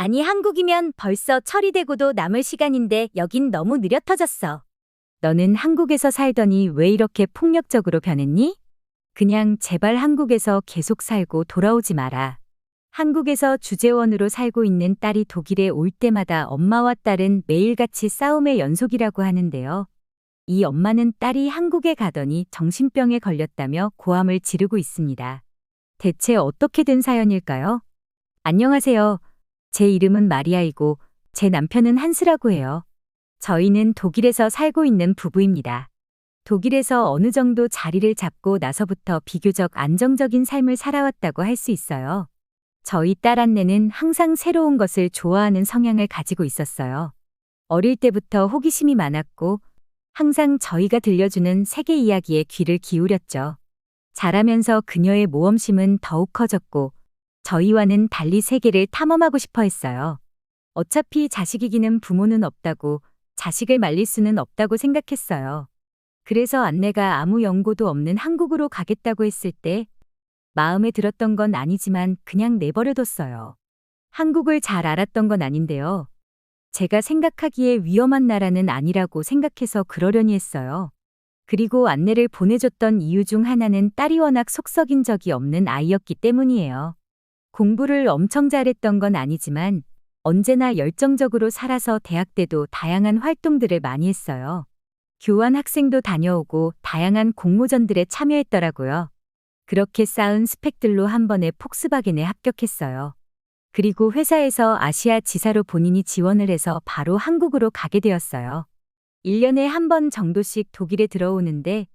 아니, 한국이면 벌써 처리되고도 남을 시간인데 여긴 너무 느려 터졌어. 너는 한국에서 살더니 왜 이렇게 폭력적으로 변했니? 그냥 제발 한국에서 계속 살고 돌아오지 마라. 한국에서 주재원으로 살고 있는 딸이 독일에 올 때마다 엄마와 딸은 매일같이 싸움의 연속이라고 하는데요. 이 엄마는 딸이 한국에 가더니 정신병에 걸렸다며 고함을 지르고 있습니다. 대체 어떻게 된 사연일까요? 안녕하세요. 제 이름은 마리아이고 제 남편은 한스라고 해요. 저희는 독일에서 살고 있는 부부입니다. 독일에서 어느 정도 자리를 잡고 나서부터 비교적 안정적인 삶을 살아왔다고 할 수 있어요. 저희 딸 안내는 항상 새로운 것을 좋아하는 성향을 가지고 있었어요. 어릴 때부터 호기심이 많았고 항상 저희가 들려주는 세계 이야기에 귀를 기울였죠. 자라면서 그녀의 모험심은 더욱 커졌고 저희와는 달리 세계를 탐험하고 싶어 했어요. 어차피 자식 이기는 부모는 없다고, 자식을 말릴 수는 없다고 생각했어요. 그래서 안내가 아무 연고도 없는 한국으로 가겠다고 했을 때 마음에 들었던 건 아니지만 그냥 내버려뒀어요. 한국을 잘 알았던 건 아닌데요. 제가 생각하기에 위험한 나라는 아니라고 생각해서 그러려니 했어요. 그리고 안내를 보내줬던 이유 중 하나는 딸이 워낙 속 썩인 적이 없는 아이였기 때문이에요. 공부를 엄청 잘했던 건 아니지만 언제나 열정적으로 살아서 대학 때도 다양한 활동들을 많이 했어요. 교환 학생도 다녀오고 다양한 공모전들에 참여했더라고요. 그렇게 쌓은 스펙들로 한 번에 폭스바겐에 합격했어요. 그리고 회사에서 아시아 지사로 본인이 지원을 해서 바로 한국으로 가게 되었어요. 1년에 한 번 정도씩 독일에 들어오는데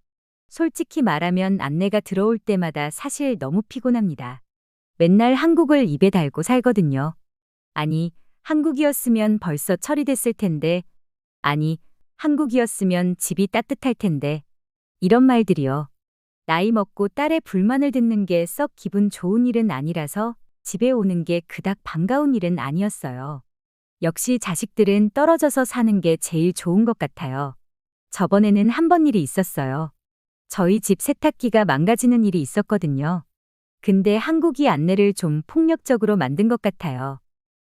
솔직히 말하면 안내가 들어올 때마다 사실 너무 피곤합니다. 맨날 한국을 입에 달고 살거든요. 아니, 한국이었으면 벌써 처리됐을 텐데, 아니, 한국이었으면 집이 따뜻할 텐데, 이런 말들이요. 나이 먹고 딸의 불만을 듣는 게 썩 기분 좋은 일은 아니라서 집에 오는 게 그닥 반가운 일은 아니었어요. 역시 자식들은 떨어져서 사는 게 제일 좋은 것 같아요. 저번에는 한 번 일이 있었어요. 저희 집 세탁기가 망가지는 일이 있었거든요. 근데 한국이 안내를 좀 폭력적으로 만든 것 같아요.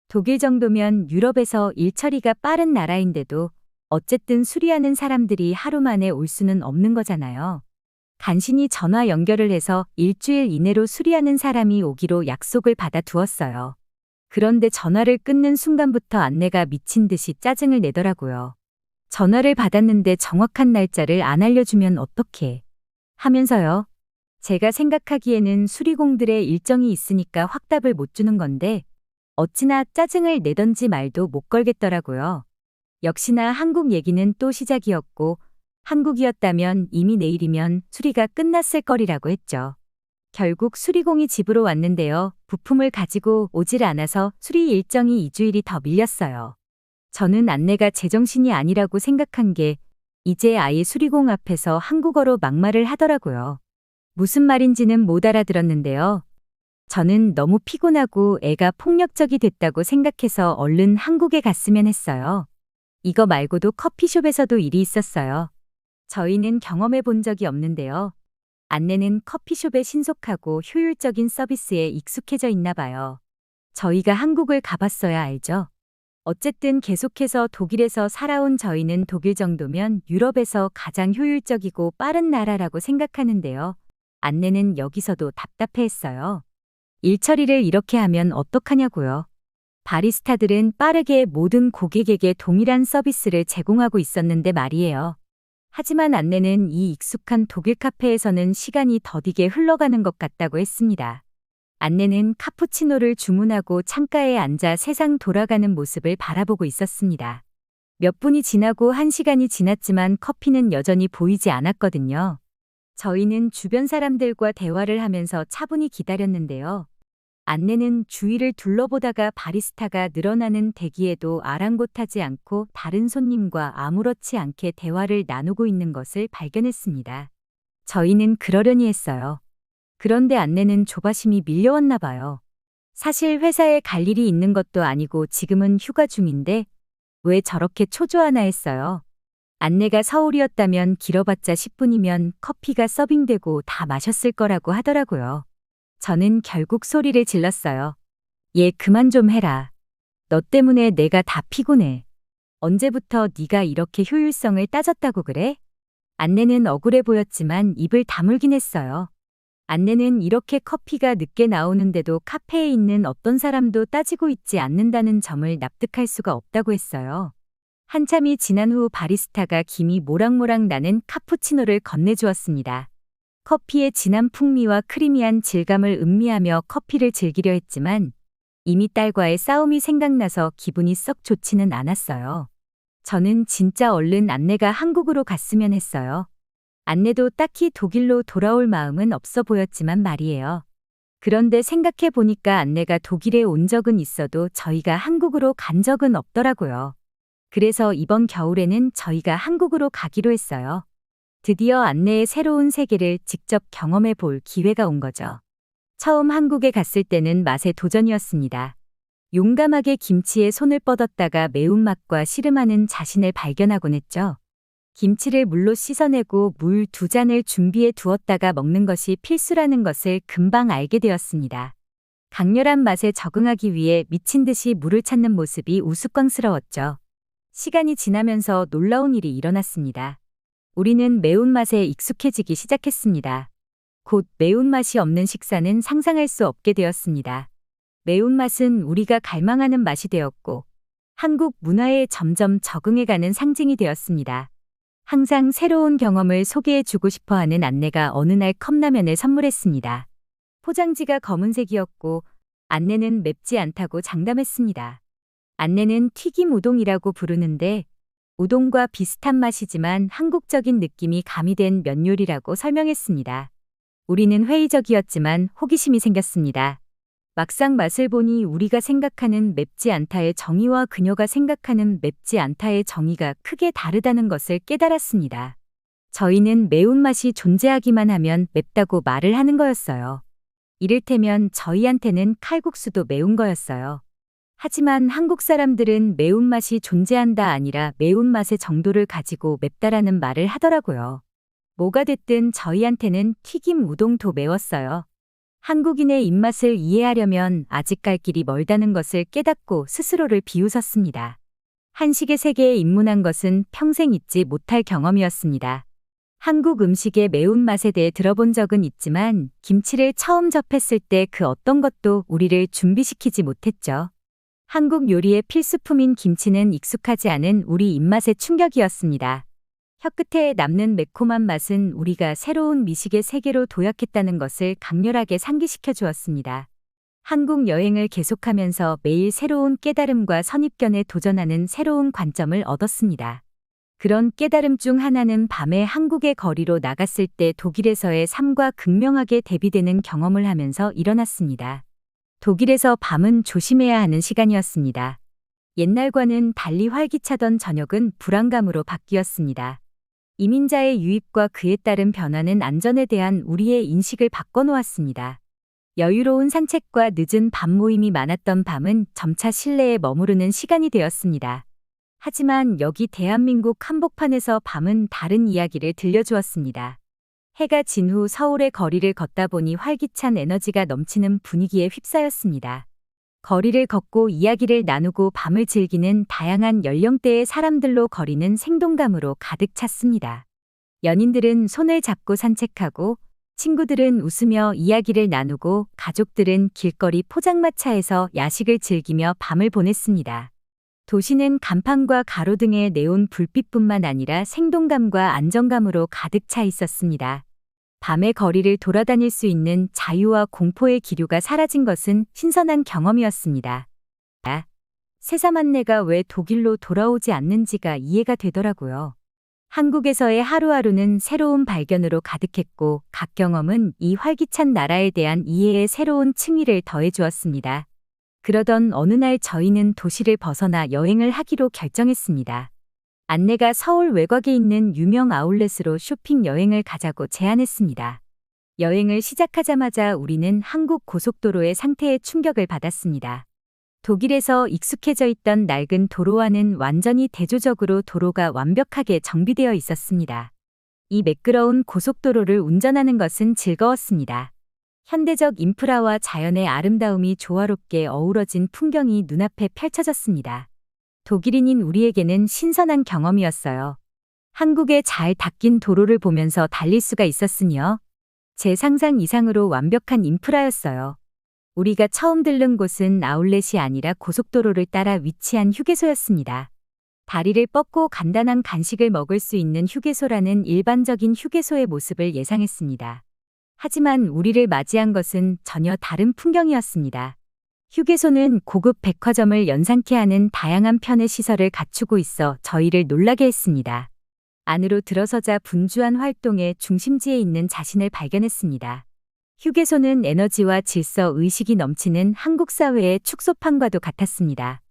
독일 정도면 유럽에서 일 처리가 빠른 나라인데도 어쨌든 수리하는 사람들이 하루 만에 올 수는 없는 거잖아요. 간신히 전화 연결을 해서 일주일 이내로 수리하는 사람이 오기로 약속을 받아 두었어요. 그런데 전화를 끊는 순간부터 안내가 미친 듯이 짜증을 내더라고요. 전화를 받았는데 정확한 날짜를 안 알려주면 어떡해 하면서요. 제가 생각하기에는 수리공들의 일정이 있으니까 확답을 못 주는 건데 어찌나 짜증을 내던지 말도 못 걸겠더라고요. 역시나 한국 얘기는 또 시작이었고 한국이었다면 이미 내일이면 수리가 끝났을 거리라고 했죠. 결국 수리공이 집으로 왔는데요. 부품을 가지고 오질 않아서 수리 일정이 2주일이 더 밀렸어요. 저는 안내가 제정신이 아니라고 생각한 게 이제 아예 수리공 앞에서 한국어로 막말을 하더라고요. 무슨 말인지는 못 알아들었는데요. 저는 너무 피곤하고 애가 폭력적이 됐다고 생각해서 얼른 한국에 갔으면 했어요. 이거 말고도 커피숍에서도 일이 있었어요. 저희는 경험해 본 적이 없는데요. 안내는 커피숍에 신속하고 효율적인 서비스에 익숙해져 있나 봐요. 저희가 한국을 가봤어야 알죠. 어쨌든 계속해서 독일에서 살아온 저희는 독일 정도면 유럽에서 가장 효율적이고 빠른 나라라고 생각하는데요. 안내는 여기서도 답답해했어요. 일 처리를 이렇게 하면 어떡하냐고요. 바리스타들은 빠르게 모든 고객에게 동일한 서비스를 제공하고 있었는데 말이에요. 하지만 안내는 이 익숙한 독일 카페에서는 시간이 더디게 흘러가는 것 같다고 했습니다. 안내는 카푸치노를 주문하고 창가에 앉아 세상 돌아가는 모습을 바라보고 있었습니다. 몇 분이 지나고 1시간이 지났지만 커피는 여전히 보이지 않았거든요. 저희는 주변 사람들과 대화를 하면서 차분히 기다렸는데요. 안내는 주위를 둘러보다가 바리스타가 늘어나는 대기에도 아랑곳하지 않고 다른 손님과 아무렇지 않게 대화를 나누고 있는 것을 발견했습니다. 저희는 그러려니 했어요. 그런데 안내는 조바심이 밀려왔나 봐요. 사실 회사에 갈 일이 있는 것도 아니고 지금은 휴가 중인데 왜 저렇게 초조하나 했어요. 안내가 서울이었다면 길어봤자 10분이면 커피가 서빙되고 다 마셨을 거라고 하더라고요. 저는 결국 소리를 질렀어요. 얘 그만 좀 해라. 너 때문에 내가 다 피곤해. 언제부터 네가 이렇게 효율성을 따졌다고 그래? 안내는 억울해 보였지만 입을 다물긴 했어요. 안내는 이렇게 커피가 늦게 나오는데도 카페에 있는 어떤 사람도 따지고 있지 않는다는 점을 납득할 수가 없다고 했어요. 한참이 지난 후 바리스타가 김이 모락모락 나는 카푸치노를 건네주었습니다. 커피의 진한 풍미와 크리미한 질감을 음미하며 커피를 즐기려 했지만 이미 딸과의 싸움이 생각나서 기분이 썩 좋지는 않았어요. 저는 진짜 얼른 안내가 한국으로 갔으면 했어요. 안내도 딱히 독일로 돌아올 마음은 없어 보였지만 말이에요. 그런데 생각해 보니까 안내가 독일에 온 적은 있어도 저희가 한국으로 간 적은 없더라고요. 그래서 이번 겨울에는 저희가 한국으로 가기로 했어요. 드디어 안내의 새로운 세계를 직접 경험해 볼 기회가 온 거죠. 처음 한국에 갔을 때는 맛의 도전이었습니다. 용감하게 김치에 손을 뻗었다가 매운맛과 씨름하는 자신을 발견하곤 했죠. 김치를 물로 씻어내고 물 2잔을 준비해 두었다가 먹는 것이 필수라는 것을 금방 알게 되었습니다. 강렬한 맛에 적응하기 위해 미친 듯이 물을 찾는 모습이 우스꽝스러웠죠. 시간이 지나면서 놀라운 일이 일어났습니다. 우리는 매운맛에 익숙해지기 시작했습니다. 곧 매운맛이 없는 식사는 상상할 수 없게 되었습니다. 매운맛은 우리가 갈망하는 맛이 되었고 한국 문화에 점점 적응해가는 상징이 되었습니다. 항상 새로운 경험을 소개해주고 싶어하는 안내가 어느 날 컵라면을 선물했습니다. 포장지가 검은색이었고 안내는 맵지 않다고 장담했습니다. 안내는 튀김 우동이라고 부르는데 우동과 비슷한 맛이지만 한국적인 느낌이 가미된 면 요리라고 설명했습니다. 우리는 회의적이었지만 호기심이 생겼습니다. 막상 맛을 보니 우리가 생각하는 맵지 않다의 정의와 그녀가 생각하는 맵지 않다의 정의가 크게 다르다는 것을 깨달았습니다. 저희는 매운맛이 존재하기만 하면 맵다고 말을 하는 거였어요. 이를테면 저희한테는 칼국수도 매운 거였어요. 하지만 한국 사람들은 매운맛이 존재한다 아니라 매운맛의 정도를 가지고 맵다라는 말을 하더라고요. 뭐가 됐든 저희한테는 튀김 우동도 매웠어요. 한국인의 입맛을 이해하려면 아직 갈 길이 멀다는 것을 깨닫고 스스로를 비웃었습니다. 한식의 세계에 입문한 것은 평생 잊지 못할 경험이었습니다. 한국 음식의 매운맛에 대해 들어본 적은 있지만 김치를 처음 접했을 때 그 어떤 것도 우리를 준비시키지 못했죠. 한국 요리의 필수품인 김치는 익숙하지 않은 우리 입맛의 충격이었습니다. 혀끝에 남는 매콤한 맛은 우리가 새로운 미식의 세계로 도약했다는 것을 강렬하게 상기시켜 주었습니다. 한국 여행을 계속하면서 매일 새로운 깨달음과 선입견에 도전하는 새로운 관점을 얻었습니다. 그런 깨달음 중 하나는 밤에 한국의 거리로 나갔을 때 독일에서의 삶과 극명하게 대비되는 경험을 하면서 일어났습니다. 독일에서 밤은 조심해야 하는 시간이었습니다. 옛날과는 달리 활기차던 저녁은 불안감으로 바뀌었습니다. 이민자의 유입과 그에 따른 변화는 안전에 대한 우리의 인식을 바꿔놓았습니다. 여유로운 산책과 늦은 밤 모임이 많았던 밤은 점차 실내에 머무르는 시간이 되었습니다. 하지만 여기 대한민국 한복판에서 밤은 다른 이야기를 들려주었습니다. 해가 진 후 서울의 거리를 걷다 보니 활기찬 에너지가 넘치는 분위기에 휩싸였습니다. 거리를 걷고 이야기를 나누고 밤을 즐기는 다양한 연령대의 사람들로 거리는 생동감으로 가득 찼습니다. 연인들은 손을 잡고 산책하고 친구들은 웃으며 이야기를 나누고 가족들은 길거리 포장마차에서 야식을 즐기며 밤을 보냈습니다. 도시는 간판과 가로등의 네온 불빛뿐만 아니라 생동감과 안정감으로 가득 차 있었습니다. 밤의 거리를 돌아다닐 수 있는 자유와 공포의 기류가 사라진 것은 신선한 경험이었습니다. 새삼 안내가 왜 독일로 돌아오지 않는지가 이해가 되더라고요. 한국에서의 하루하루는 새로운 발견으로 가득했고 각 경험은 이 활기찬 나라에 대한 이해의 새로운 층위를 더해주었습니다. 그러던 어느 날 저희는 도시를 벗어나 여행을 하기로 결정했습니다. 안내가 서울 외곽에 있는 유명 아울렛으로 쇼핑 여행을 가자고 제안했습니다. 여행을 시작하자마자 우리는 한국 고속도로의 상태에 충격을 받았습니다. 독일에서 익숙해져 있던 낡은 도로와는 완전히 대조적으로 도로가 완벽하게 정비되어 있었습니다. 이 매끄러운 고속도로를 운전하는 것은 즐거웠습니다. 현대적 인프라와 자연의 아름다움이 조화롭게 어우러진 풍경이 눈앞에 펼쳐졌습니다. 독일인인 우리에게는 신선한 경험이었어요. 한국의 잘 닦인 도로를 보면서 달릴 수가 있었으니요. 제 상상 이상으로 완벽한 인프라였어요. 우리가 처음 들른 곳은 아울렛이 아니라 고속도로를 따라 위치한 휴게소였습니다. 다리를 뻗고 간단한 간식을 먹을 수 있는 휴게소라는 일반적인 휴게소의 모습을 예상했습니다. 하지만 우리를 맞이한 것은 전혀 다른 풍경이었습니다. 휴게소는 고급 백화점을 연상케 하는 다양한 편의 시설을 갖추고 있어 저희를 놀라게 했습니다. 안으로 들어서자 분주한 활동의 중심지에 있는 자신을 발견했습니다. 휴게소는 에너지와 질서 의식이 넘치는 한국 사회의 축소판과도 같았습니다.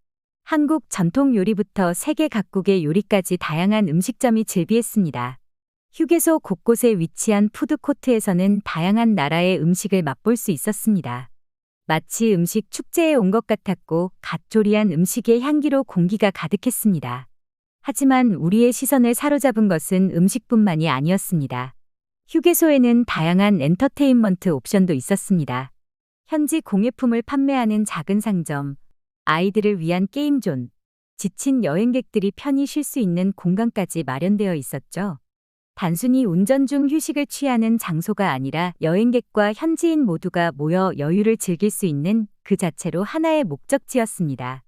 한국 전통 요리부터 세계 각국의 요리까지 다양한 음식점이 즐비했습니다. 휴게소 곳곳에 위치한 푸드코트에서는 다양한 나라의 음식을 맛볼 수 있었습니다. 마치 음식 축제에 온 것 같았고 갓 조리한 음식의 향기로 공기가 가득했습니다. 하지만 우리의 시선을 사로잡은 것은 음식뿐만이 아니었습니다. 휴게소에는 다양한 엔터테인먼트 옵션도 있었습니다. 현지 공예품을 판매하는 작은 상점, 아이들을 위한 게임존, 지친 여행객들이 편히 쉴 수 있는 공간까지 마련되어 있었죠. 단순히 운전 중 휴식을 취하는 장소가 아니라 여행객과 현지인 모두가 모여 여유를 즐길 수 있는 그 자체로 하나의 목적지였습니다.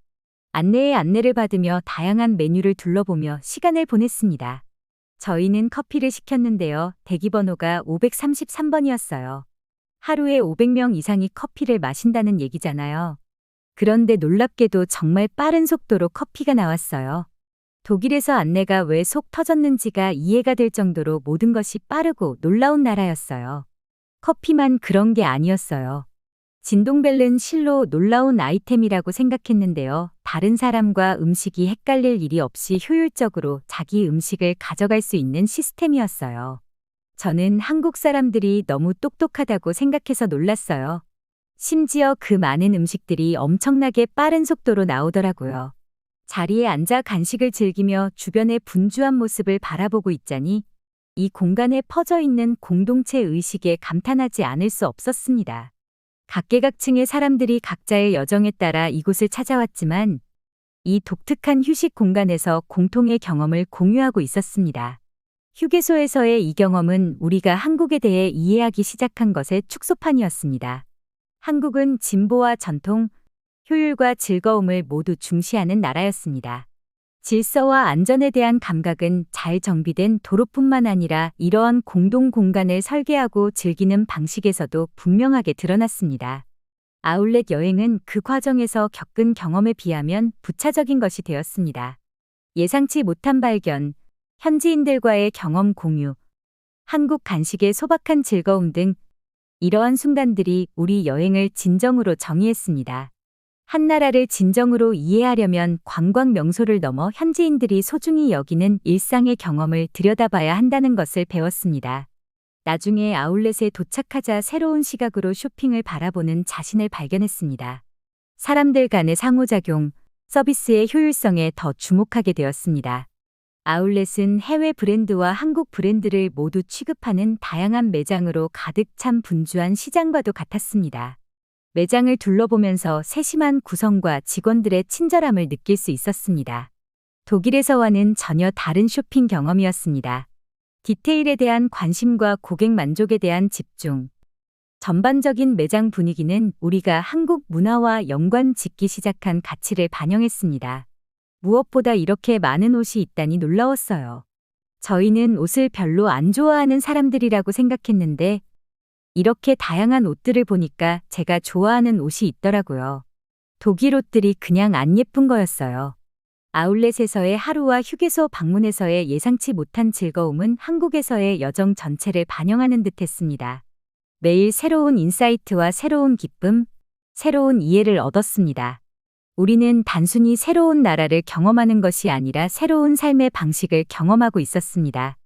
안내의 안내를 받으며 다양한 메뉴를 둘러보며 시간을 보냈습니다. 저희는 커피를 시켰는데요. 대기번호가 533번이었어요. 하루에 500명 이상이 커피를 마신다는 얘기잖아요. 그런데 놀랍게도 정말 빠른 속도로 커피가 나왔어요. 독일에서 안내가 왜 속 터졌는지가 이해가 될 정도로 모든 것이 빠르고 놀라운 나라였어요. 커피만 그런 게 아니었어요. 진동벨은 실로 놀라운 아이템이라고 생각했는데요. 다른 사람과 음식이 헷갈릴 일이 없이 효율적으로 자기 음식을 가져갈 수 있는 시스템이었어요. 저는 한국 사람들이 너무 똑똑하다고 생각해서 놀랐어요. 심지어 그 많은 음식들이 엄청나게 빠른 속도로 나오더라고요. 자리에 앉아 간식을 즐기며 주변의 분주한 모습을 바라보고 있자니 이 공간에 퍼져 있는 공동체 의식에 감탄하지 않을 수 없었습니다. 각계각층의 사람들이 각자의 여정에 따라 이곳을 찾아왔지만 이 독특한 휴식 공간에서 공통의 경험을 공유하고 있었습니다. 휴게소에서의 이 경험은 우리가 한국에 대해 이해하기 시작한 것의 축소판이었습니다. 한국은 진보와 전통, 효율과 즐거움을 모두 중시하는 나라였습니다. 질서와 안전에 대한 감각은 잘 정비된 도로뿐만 아니라 이러한 공동 공간을 설계하고 즐기는 방식에서도 분명하게 드러났습니다. 아울렛 여행은 그 과정에서 겪은 경험에 비하면 부차적인 것이 되었습니다. 예상치 못한 발견, 현지인들과의 경험 공유, 한국 간식의 소박한 즐거움 등 이러한 순간들이 우리 여행을 진정으로 정의했습니다. 한 나라를 진정으로 이해하려면 관광 명소를 넘어 현지인들이 소중히 여기는 일상의 경험을 들여다봐야 한다는 것을 배웠습니다. 나중에 아울렛에 도착하자 새로운 시각으로 쇼핑을 바라보는 자신을 발견했습니다. 사람들 간의 상호작용, 서비스의 효율성에 더 주목하게 되었습니다. 아울렛은 해외 브랜드와 한국 브랜드를 모두 취급하는 다양한 매장으로 가득 찬 분주한 시장과도 같았습니다. 매장을 둘러보면서 세심한 구성과 직원들의 친절함을 느낄 수 있었습니다. 독일에서와는 전혀 다른 쇼핑 경험이었습니다. 디테일에 대한 관심과 고객 만족에 대한 집중. 전반적인 매장 분위기는 우리가 한국 문화와 연관 짓기 시작한 가치를 반영했습니다. 무엇보다 이렇게 많은 옷이 있다니 놀라웠어요. 저희는 옷을 별로 안 좋아하는 사람들이라고 생각했는데 이렇게 다양한 옷들을 보니까 제가 좋아하는 옷이 있더라고요. 독일 옷들이 그냥 안 예쁜 거였어요. 아울렛에서의 하루와 휴게소 방문에서의 예상치 못한 즐거움은 한국에서의 여정 전체를 반영하는 듯했습니다. 매일 새로운 인사이트와 새로운 기쁨, 새로운 이해를 얻었습니다. 우리는 단순히 새로운 나라를 경험하는 것이 아니라 새로운 삶의 방식을 경험하고 있었습니다.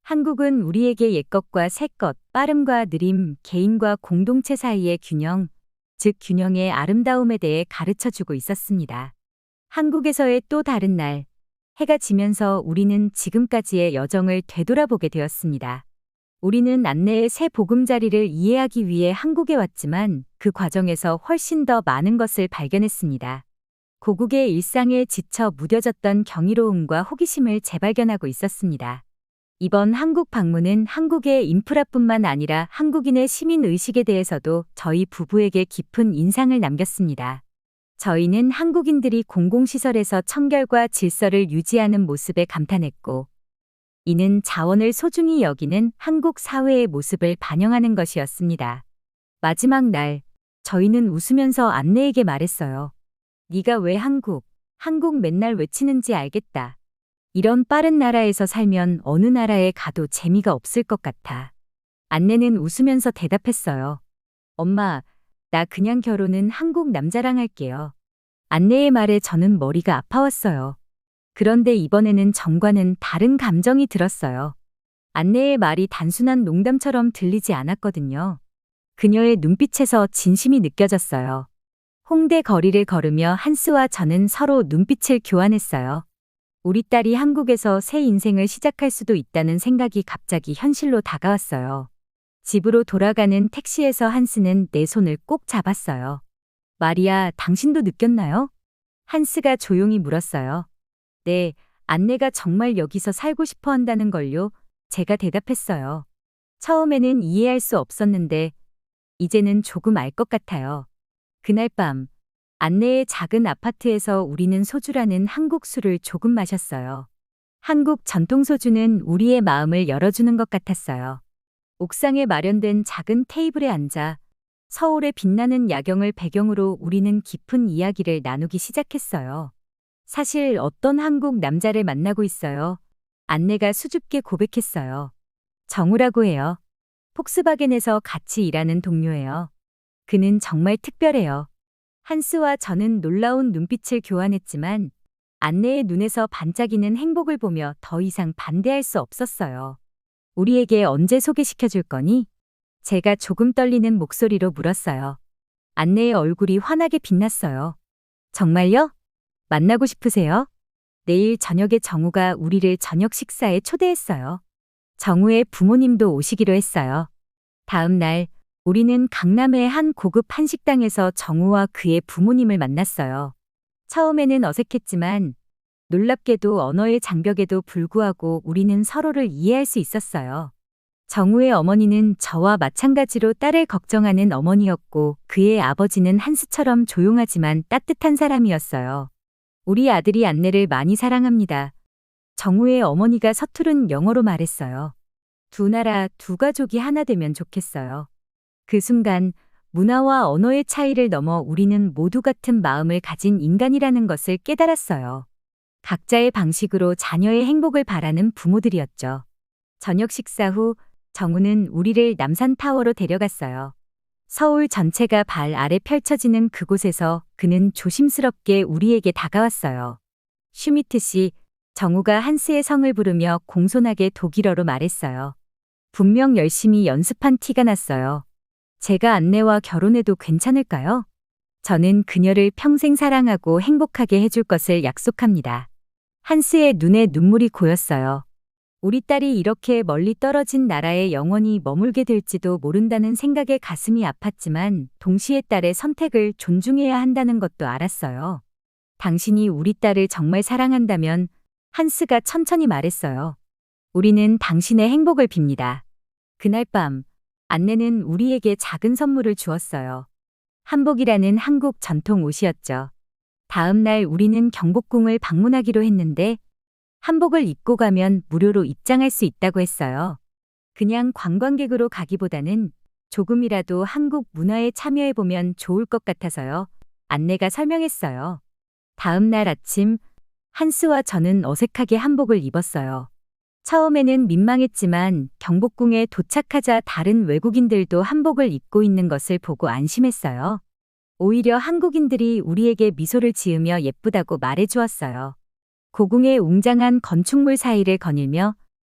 한국은 우리에게 옛것과 새것, 빠름과 느림, 개인과 공동체 사이의 균형, 즉 균형의 아름다움에 대해 가르쳐주고 있었습니다. 한국에서의 또 다른 날, 해가 지면서 우리는 지금까지의 여정을 되돌아보게 되었습니다. 우리는 안내의 새 보금자리를 이해하기 위해 한국에 왔지만 그 과정에서 훨씬 더 많은 것을 발견했습니다. 고국의 일상에 지쳐 무뎌졌던 경이로움과 호기심을 재발견하고 있었습니다. 이번 한국 방문은 한국의 인프라뿐만 아니라 한국인의 시민 의식에 대해서도 저희 부부에게 깊은 인상을 남겼습니다. 저희는 한국인들이 공공시설에서 청결과 질서를 유지하는 모습에 감탄했고, 이는 자원을 소중히 여기는 한국 사회의 모습을 반영하는 것이었습니다. 마지막 날, 저희는 웃으면서 안내에게 말했어요. 네가 왜 한국 맨날 외치는지 알겠다. 이런 빠른 나라에서 살면 어느 나라에 가도 재미가 없을 것 같아. 안내는 웃으면서 대답했어요. 엄마, 나 그냥 결혼은 한국 남자랑 할게요. 안내의 말에 저는 머리가 아파왔어요. 그런데 이번에는 정과는 다른 감정이 들었어요. 안내의 말이 단순한 농담처럼 들리지 않았거든요. 그녀의 눈빛에서 진심이 느껴졌어요. 홍대 거리를 걸으며 한스와 저는 서로 눈빛을 교환했어요. 우리 딸이 한국에서 새 인생을 시작할 수도 있다는 생각이 갑자기 현실로 다가왔어요. 집으로 돌아가는 택시에서 한스는 내 손을 꼭 잡았어요. 마리아, 당신도 느꼈나요? 한스가 조용히 물었어요. 네, 안내가 정말 여기서 살고 싶어 한다는 걸요. 제가 대답했어요. 처음에는 이해할 수 없었는데, 이제는 조금 알 것 같아요. 그날 밤, 안내의 작은 아파트에서 우리는 소주라는 한국 술을 조금 마셨어요. 한국 전통 소주는 우리의 마음을 열어주는 것 같았어요. 옥상에 마련된 작은 테이블에 앉아 서울의 빛나는 야경을 배경으로 우리는 깊은 이야기를 나누기 시작했어요. 사실 어떤 한국 남자를 만나고 있어요. 안내가 수줍게 고백했어요. 정우라고 해요. 폭스바겐에서 같이 일하는 동료예요. 그는 정말 특별해요. 한스와 저는 놀라운 눈빛을 교환했지만 안내의 눈에서 반짝이는 행복을 보며 더 이상 반대할 수 없었어요. 우리에게 언제 소개시켜 줄 거니? 제가 조금 떨리는 목소리로 물었어요. 안내의 얼굴이 환하게 빛났어요. 정말요? 만나고 싶으세요? 내일 저녁에 정우가 우리를 저녁 식사에 초대했어요. 정우의 부모님도 오시기로 했어요. 다음 날, 우리는 강남의 한 고급 한식당에서 정우와 그의 부모님을 만났어요. 처음에는 어색했지만 놀랍게도 언어의 장벽에도 불구하고 우리는 서로를 이해할 수 있었어요. 정우의 어머니는 저와 마찬가지로 딸을 걱정하는 어머니였고 그의 아버지는 한스처럼 조용하지만 따뜻한 사람이었어요. 우리 아들이 안내를 많이 사랑합니다. 정우의 어머니가 서투른 영어로 말했어요. 두 나라, 두 가족이 하나 되면 좋겠어요. 그 순간 문화와 언어의 차이를 넘어 우리는 모두 같은 마음을 가진 인간이라는 것을 깨달았어요. 각자의 방식으로 자녀의 행복을 바라는 부모들이었죠. 저녁 식사 후 정우는 우리를 남산타워로 데려갔어요. 서울 전체가 발 아래 펼쳐지는 그곳에서 그는 조심스럽게 우리에게 다가왔어요. 슈미트 씨, 정우가 한스의 성을 부르며 공손하게 독일어로 말했어요. 분명 열심히 연습한 티가 났어요. 제가 안내와 결혼해도 괜찮을까요? 저는 그녀를 평생 사랑하고 행복하게 해줄 것을 약속합니다. 한스의 눈에 눈물이 고였어요. 우리 딸이 이렇게 멀리 떨어진 나라에 영원히 머물게 될지도 모른다는 생각에 가슴이 아팠지만 동시에 딸의 선택을 존중해야 한다는 것도 알았어요. 당신이 우리 딸을 정말 사랑한다면 한스가 천천히 말했어요. 우리는 당신의 행복을 빕니다. 그날 밤, 안내는 우리에게 작은 선물을 주었어요. 한복이라는 한국 전통 옷이었죠. 다음 날 우리는 경복궁을 방문하기로 했는데 한복을 입고 가면 무료로 입장할 수 있다고 했어요. 그냥 관광객으로 가기보다는 조금이라도 한국 문화에 참여해보면 좋을 것 같아서요. 안내가 설명했어요. 다음 날 아침, 한스와 저는 어색하게 한복을 입었어요. 처음에는 민망했지만 경복궁에 도착하자 다른 외국인들도 한복을 입고 있는 것을 보고 안심했어요. 오히려 한국인들이 우리에게 미소를 지으며 예쁘다고 말해주었어요. 고궁의 웅장한 건축물 사이를 거닐며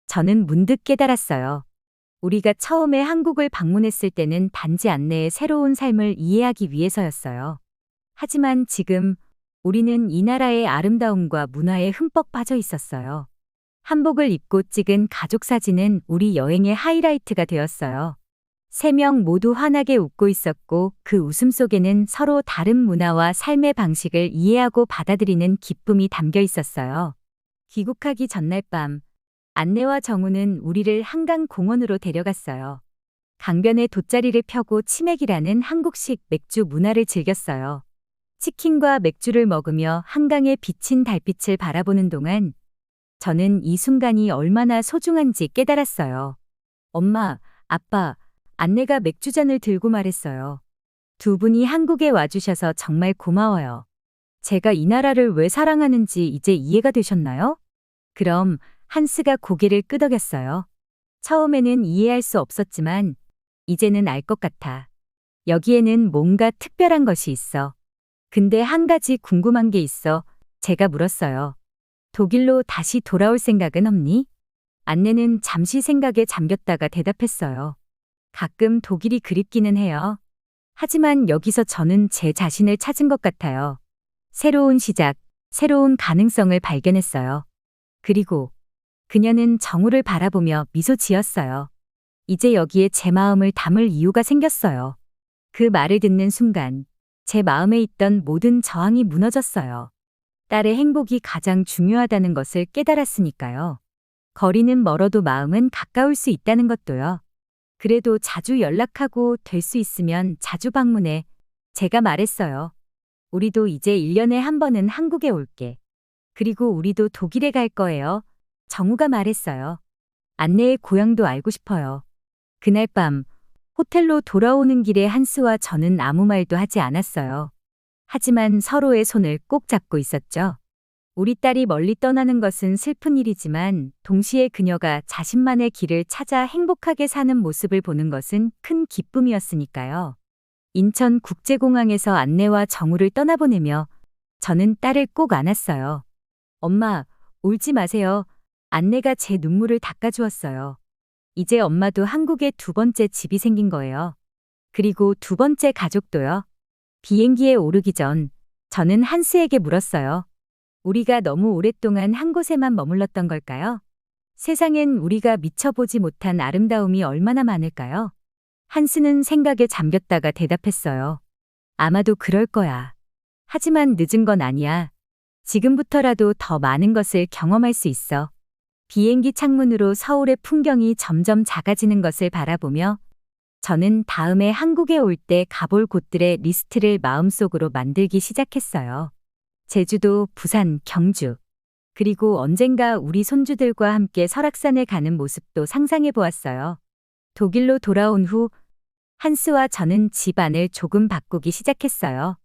저는 문득 깨달았어요. 우리가 처음에 한국을 방문했을 때는 단지 안내의 새로운 삶을 이해하기 위해서였어요. 하지만 지금 우리는 이 나라의 아름다움과 문화에 흠뻑 빠져 있었어요. 한복을 입고 찍은 가족 사진은 우리 여행의 하이라이트가 되었어요. 3명 모두 환하게 웃고 있었고 그 웃음 속에는 서로 다른 문화와 삶의 방식을 이해하고 받아들이는 기쁨이 담겨 있었어요. 귀국하기 전날 밤, 안내와 정우는 우리를 한강 공원으로 데려갔어요. 강변에 돗자리를 펴고 치맥이라는 한국식 맥주 문화를 즐겼어요. 치킨과 맥주를 먹으며 한강에 비친 달빛을 바라보는 동안 저는 이 순간이 얼마나 소중한지 깨달았어요. 엄마, 아빠, 안내가 맥주잔을 들고 말했어요. 두 분이 한국에 와주셔서 정말 고마워요. 제가 이 나라를 왜 사랑하는지 이제 이해가 되셨나요? 그럼 한스가 고개를 끄덕였어요. 처음에는 이해할 수 없었지만 이제는 알 것 같아. 여기에는 뭔가 특별한 것이 있어. 근데 한 가지 궁금한 게 있어. 제가 물었어요. 독일로 다시 돌아올 생각은 없니? 안내는 잠시 생각에 잠겼다가 대답했어요. 가끔 독일이 그립기는 해요. 하지만 여기서 저는 제 자신을 찾은 것 같아요. 새로운 시작, 새로운 가능성을 발견했어요. 그리고 그녀는 정우를 바라보며 미소 지었어요. 이제 여기에 제 마음을 담을 이유가 생겼어요. 그 말을 듣는 순간 제 마음에 있던 모든 저항이 무너졌어요. 딸의 행복이 가장 중요하다는 것을 깨달았으니까요. 거리는 멀어도 마음은 가까울 수 있다는 것도요. 그래도 자주 연락하고 될 수 있으면 자주 방문해. 제가 말했어요. 우리도 이제 1년에 한 번은 한국에 올게. 그리고 우리도 독일에 갈 거예요. 정우가 말했어요. 안내의 고향도 알고 싶어요. 그날 밤 호텔로 돌아오는 길에 한스와 저는 아무 말도 하지 않았어요. 하지만 서로의 손을 꼭 잡고 있었죠. 우리 딸이 멀리 떠나는 것은 슬픈 일이지만 동시에 그녀가 자신만의 길을 찾아 행복하게 사는 모습을 보는 것은 큰 기쁨이었으니까요. 인천국제공항에서 안내와 정우를 떠나보내며 저는 딸을 꼭 안았어요. 엄마, 울지 마세요. 안내가 제 눈물을 닦아주었어요. 이제 엄마도 한국에 두 번째 집이 생긴 거예요. 그리고 두 번째 가족도요. 비행기에 오르기 전 저는 한스에게 물었어요. 우리가 너무 오랫동안 한 곳에만 머물렀던 걸까요? 세상엔 우리가 미쳐보지 못한 아름다움이 얼마나 많을까요? 한스는 생각에 잠겼다가 대답했어요. 아마도 그럴 거야. 하지만 늦은 건 아니야. 지금부터라도 더 많은 것을 경험할 수 있어. 비행기 창문으로 서울의 풍경이 점점 작아지는 것을 바라보며 저는 다음에 한국에 올 때 가볼 곳들의 리스트를 마음속으로 만들기 시작했어요. 제주도, 부산, 경주. 그리고 언젠가 우리 손주들과 함께 설악산에 가는 모습도 상상해 보았어요. 독일로 돌아온 후 한스와 저는 집안을 조금 바꾸기 시작했어요.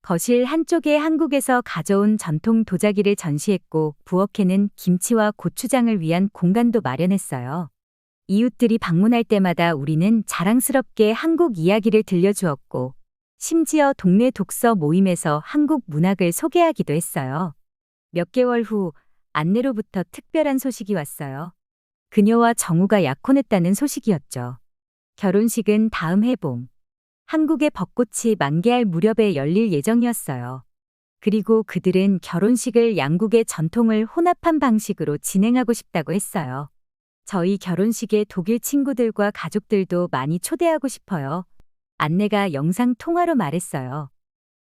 거실 한쪽에 한국에서 가져온 전통 도자기를 전시했고 부엌에는 김치와 고추장을 위한 공간도 마련했어요. 이웃들이 방문할 때마다 우리는 자랑스럽게 한국 이야기를 들려주었고 심지어 동네 독서 모임에서 한국 문학을 소개하기도 했어요. 몇 개월 후 안내로부터 특별한 소식이 왔어요. 그녀와 정우가 약혼했다는 소식이었죠. 결혼식은 다음 해봄. 한국의 벚꽃이 만개할 무렵에 열릴 예정이었어요. 그리고 그들은 결혼식을 양국의 전통을 혼합한 방식으로 진행하고 싶다고 했어요. 저희 결혼식에 독일 친구들과 가족들도 많이 초대하고 싶어요. 안내가 영상 통화로 말했어요.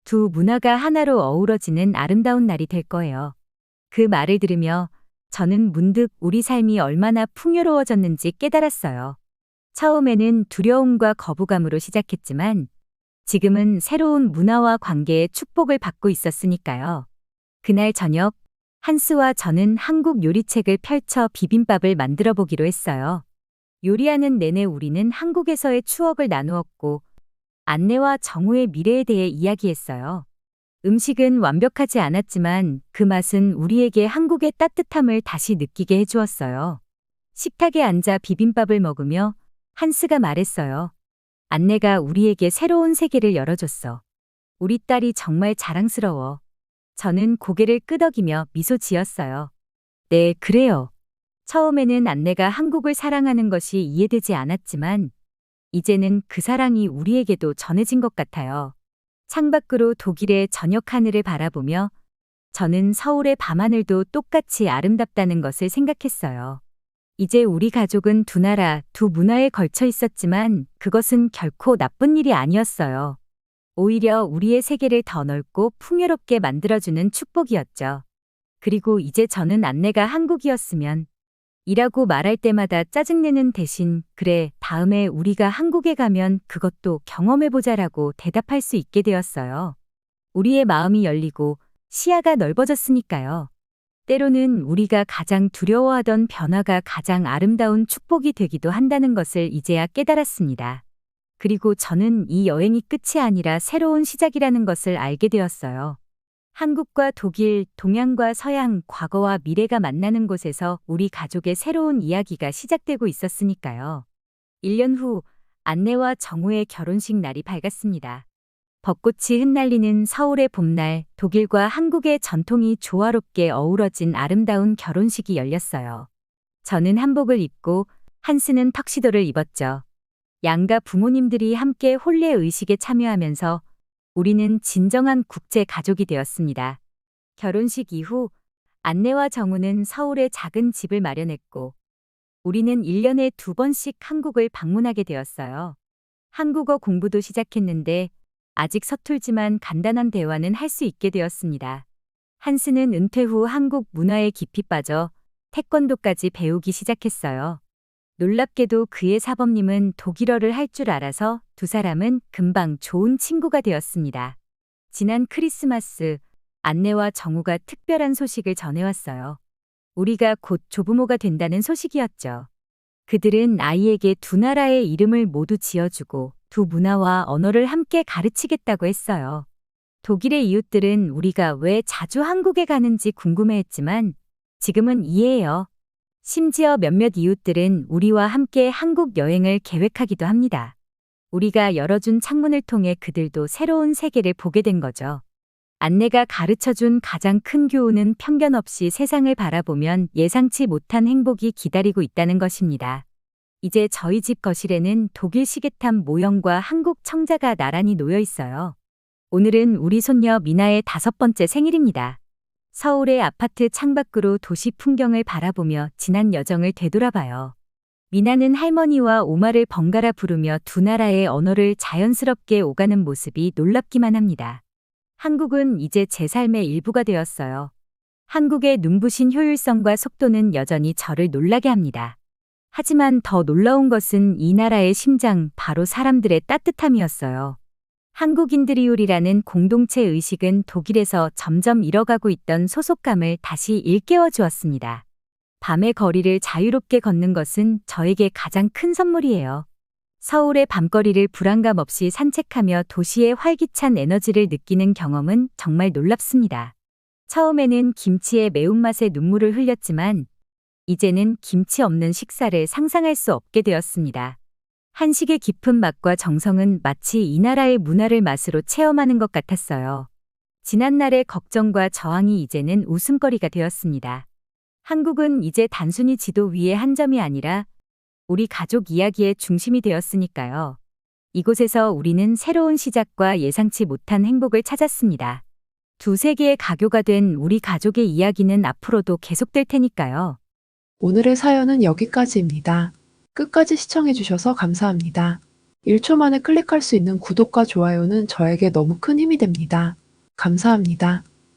두 문화가 하나로 어우러지는 아름다운 날이 될 거예요. 그 말을 들으며 저는 문득 우리 삶이 얼마나 풍요로워졌는지 깨달았어요. 처음에는 두려움과 거부감으로 시작했지만 지금은 새로운 문화와 관계의 축복을 받고 있었으니까요. 그날 저녁 한스와 저는 한국 요리책을 펼쳐 비빔밥을 만들어 보기로 했어요. 요리하는 내내 우리는 한국에서의 추억을 나누었고 안내와 정우의 미래에 대해 이야기했어요. 음식은 완벽하지 않았지만 그 맛은 우리에게 한국의 따뜻함을 다시 느끼게 해주었어요. 식탁에 앉아 비빔밥을 먹으며 한스가 말했어요. 안내가 우리에게 새로운 세계를 열어줬어. 우리 딸이 정말 자랑스러워. 저는 고개를 끄덕이며 미소 지었어요. 네, 그래요. 처음에는 안내가 한국을 사랑하는 것이 이해되지 않았지만 이제는 그 사랑이 우리에게도 전해진 것 같아요. 창밖으로 독일의 저녁 하늘을 바라보며 저는 서울의 밤하늘도 똑같이 아름답다는 것을 생각했어요. 이제 우리 가족은 두 나라, 두 문화에 걸쳐 있었지만 그것은 결코 나쁜 일이 아니었어요. 오히려 우리의 세계를 더 넓고 풍요롭게 만들어주는 축복이었죠. 그리고 이제 저는 안내가 한국이었으면 이라고 말할 때마다 짜증내는 대신 그래, 다음에 우리가 한국에 가면 그것도 경험해보자라고 대답할 수 있게 되었어요. 우리의 마음이 열리고 시야가 넓어졌으니까요. 때로는 우리가 가장 두려워하던 변화가 가장 아름다운 축복이 되기도 한다는 것을 이제야 깨달았습니다. 그리고 저는 이 여행이 끝이 아니라 새로운 시작이라는 것을 알게 되었어요. 한국과 독일, 동양과 서양, 과거와 미래가 만나는 곳에서 우리 가족의 새로운 이야기가 시작되고 있었으니까요. 1년 후, 안내와 정우의 결혼식 날이 밝았습니다. 벚꽃이 흩날리는 서울의 봄날, 독일과 한국의 전통이 조화롭게 어우러진 아름다운 결혼식이 열렸어요. 저는 한복을 입고 한스는 턱시도를 입었죠. 양가 부모님들이 함께 혼례 의식에 참여하면서 우리는 진정한 국제 가족이 되었습니다. 결혼식 이후 안내와 정우는 서울에 작은 집을 마련했고 우리는 1년에 2번씩 한국을 방문하게 되었어요. 한국어 공부도 시작했는데 아직 서툴지만 간단한 대화는 할 수 있게 되었습니다. 한스는 은퇴 후 한국 문화에 깊이 빠져 태권도까지 배우기 시작했어요. 놀랍게도 그의 사범님은 독일어를 할 줄 알아서 두 사람은 금방 좋은 친구가 되었습니다. 지난 크리스마스, 안내와 정우가 특별한 소식을 전해왔어요. 우리가 곧 조부모가 된다는 소식이었죠. 그들은 아이에게 두 나라의 이름을 모두 지어주고 두 문화와 언어를 함께 가르치겠다고 했어요. 독일의 이웃들은 우리가 왜 자주 한국에 가는지 궁금해했지만 지금은 이해해요. 심지어 몇몇 이웃들은 우리와 함께 한국 여행을 계획하기도 합니다. 우리가 열어준 창문을 통해 그들도 새로운 세계를 보게 된 거죠. 안내가 가르쳐준 가장 큰 교훈은 편견 없이 세상을 바라보면 예상치 못한 행복이 기다리고 있다는 것입니다. 이제 저희 집 거실에는 독일 시계탑 모형과 한국 청자가 나란히 놓여 있어요. 오늘은 우리 손녀 미나의 5번째 생일입니다. 서울의 아파트 창밖으로 도시 풍경을 바라보며 지난 여정을 되돌아봐요. 미나는 할머니와 오마를 번갈아 부르며 두 나라의 언어를 자연스럽게 오가는 모습이 놀랍기만 합니다. 한국은 이제 제 삶의 일부가 되었어요. 한국의 눈부신 효율성과 속도는 여전히 저를 놀라게 합니다. 하지만 더 놀라운 것은 이 나라의 심장, 바로 사람들의 따뜻함이었어요. 한국인들이 요리라는 공동체 의식은 독일에서 점점 잃어가고 있던 소속감을 다시 일깨워 주었습니다. 밤의 거리를 자유롭게 걷는 것은 저에게 가장 큰 선물이에요. 서울의 밤거리를 불안감 없이 산책하며 도시의 활기찬 에너지를 느끼는 경험은 정말 놀랍습니다. 처음에는 김치의 매운맛에 눈물을 흘렸지만 이제는 김치 없는 식사를 상상할 수 없게 되었습니다. 한식의 깊은 맛과 정성은 마치 이 나라의 문화를 맛으로 체험하는 것 같았어요. 지난날의 걱정과 저항이 이제는 웃음거리가 되었습니다. 한국은 이제 단순히 지도 위의 한 점이 아니라 우리 가족 이야기의 중심이 되었으니까요. 이곳에서 우리는 새로운 시작과 예상치 못한 행복을 찾았습니다. 두 세계의 가교가 된 우리 가족의 이야기는 앞으로도 계속될 테니까요. 오늘의 사연은 여기까지입니다. 끝까지 시청해주셔서 감사합니다. 1초 만에 클릭할 수 있는 구독과 좋아요는 저에게 너무 큰 힘이 됩니다. 감사합니다.